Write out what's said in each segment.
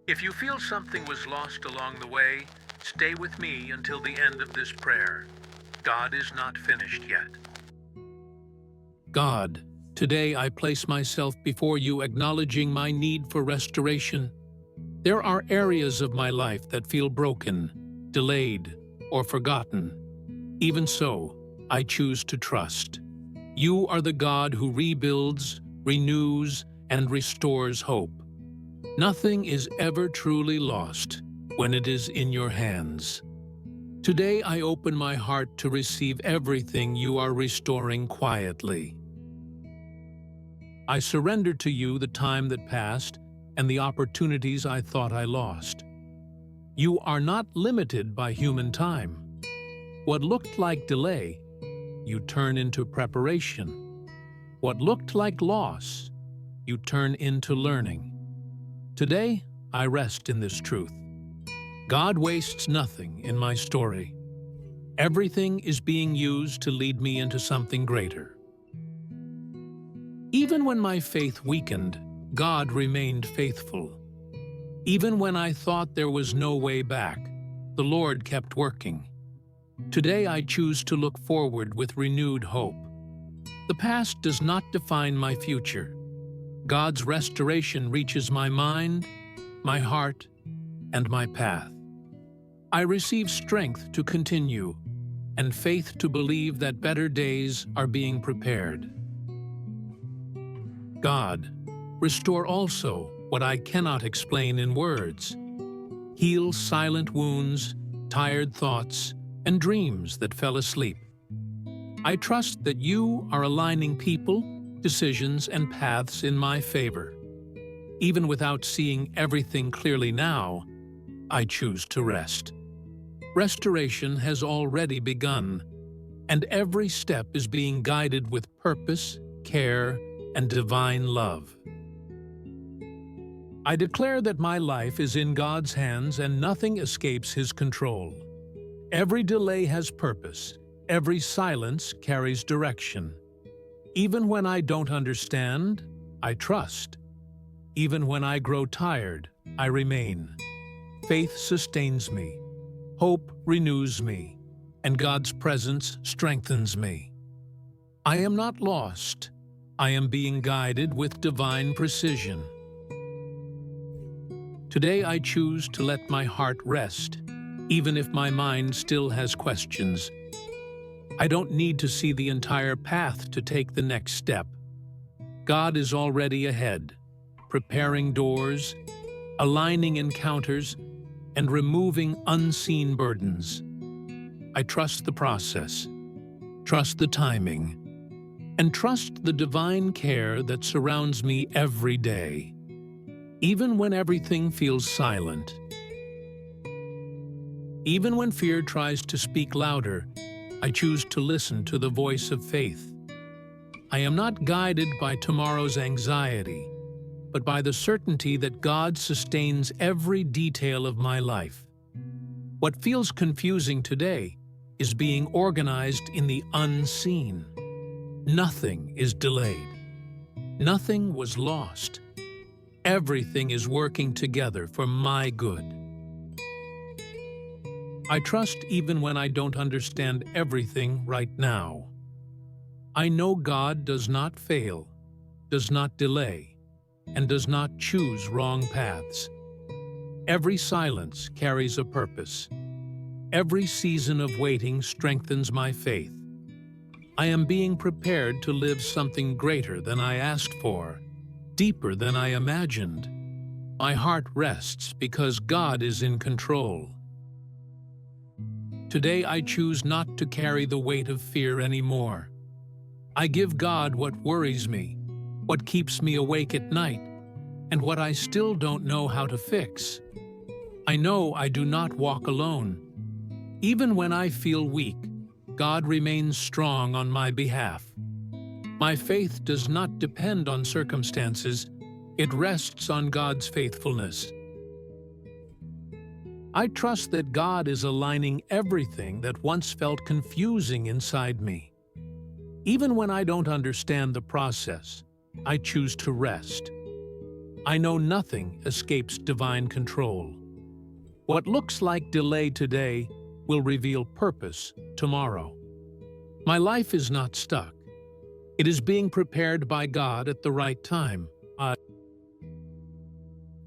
If you feel something was lost along the way, stay with me until the end of this prayer. God is not finished yet. God, today I place myself before you, acknowledging my need for restoration. There are areas of my life that feel broken, delayed, or forgotten. Even so, I choose to trust. You are the God who rebuilds, renews, and restores hope. Nothing is ever truly lost when it is in your hands. Today I open my heart to receive everything you are restoring quietly. I surrender to you the time that passed and the opportunities I thought I lost. You are not limited by human time. What looked like delay, you turn into preparation. What looked like loss, you turn into learning. Today, I rest in this truth. God wastes nothing in my story. Everything is being used to lead me into something greater. Even when my faith weakened, God remained faithful. Even when I thought there was no way back, the Lord kept working. Today I choose to look forward with renewed hope. The past does not define my future. God's restoration reaches my mind, my heart, and my path. I receive strength to continue and faith to believe that better days are being prepared. God, restore also what I cannot explain in words. Heal silent wounds, tired thoughts, and dreams that fell asleep. I trust that you are aligning people, decisions, and paths in my favor. Even without seeing everything clearly now, I choose to rest. Restoration has already begun, and every step is being guided with purpose, care, and divine love. I declare that my life is in God's hands and nothing escapes His control. Every delay has purpose. Every silence carries direction. Even when I don't understand, I trust. Even when I grow tired, I remain. Faith sustains me. Hope renews me, and God's presence strengthens me. I am not lost. I am being guided with divine precision. Today I choose to let my heart rest, even if my mind still has questions. I don't need to see the entire path to take the next step. God is already ahead, preparing doors, aligning encounters, and removing unseen burdens. I trust the process, trust the timing, and trust the divine care that surrounds me every day, even when everything feels silent. Even when fear tries to speak louder, I choose to listen to the voice of faith. I am not guided by tomorrow's anxiety, but by the certainty that God sustains every detail of my life. What feels confusing today is being organized in the unseen. Nothing is delayed. Nothing was lost. Everything is working together for my good. I trust even when I don't understand everything right now. I know God does not fail, does not delay, and does not choose wrong paths. Every silence carries a purpose. Every season of waiting strengthens my faith. I am being prepared to live something greater than I asked for, deeper than I imagined. My heart rests because God is in control. Today I choose not to carry the weight of fear anymore. I give God what worries me, what keeps me awake at night, and what I still don't know how to fix. I know I do not walk alone. Even when I feel weak, God remains strong on my behalf. My faith does not depend on circumstances, it rests on God's faithfulness. I trust that God is aligning everything that once felt confusing inside me. Even when I don't understand the process, I choose to rest. I know nothing escapes divine control. What looks like delay today will reveal purpose tomorrow. My life is not stuck. It is being prepared by God at the right time.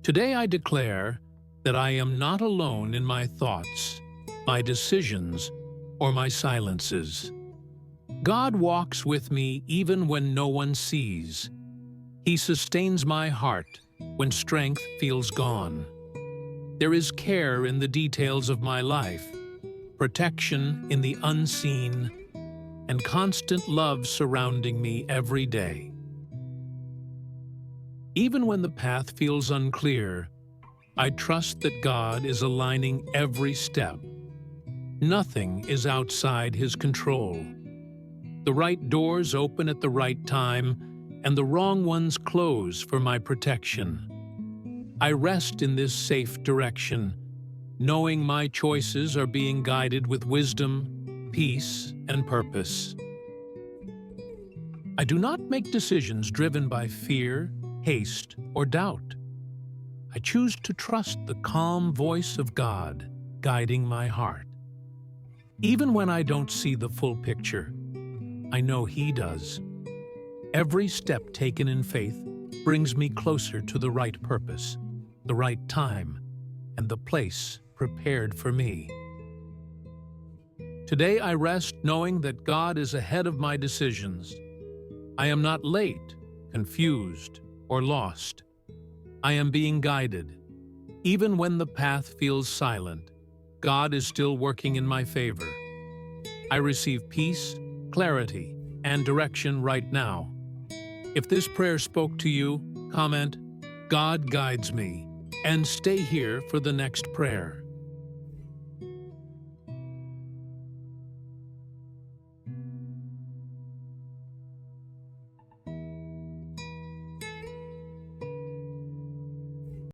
Today I declare that I am not alone in my thoughts, my decisions, or my silences. God walks with me even when no one sees. He sustains my heart when strength feels gone. There is care in the details of my life, protection in the unseen, and constant love surrounding me every day. Even when the path feels unclear, I trust that God is aligning every step. Nothing is outside His control. The right doors open at the right time, and the wrong ones close for my protection. I rest in this safe direction, knowing my choices are being guided with wisdom, peace, and purpose. I do not make decisions driven by fear, haste, or doubt. I choose to trust the calm voice of God guiding my heart. Even when I don't see the full picture, I know He does. Every step taken in faith brings me closer to the right purpose, the right time, and the place prepared for me. Today I rest knowing that God is ahead of my decisions. I am not late, confused, or lost. I am being guided. Even when the path feels silent, God is still working in my favor. I receive peace, clarity, and direction right now. If this prayer spoke to you, comment, "God guides me," and stay here for the next prayer.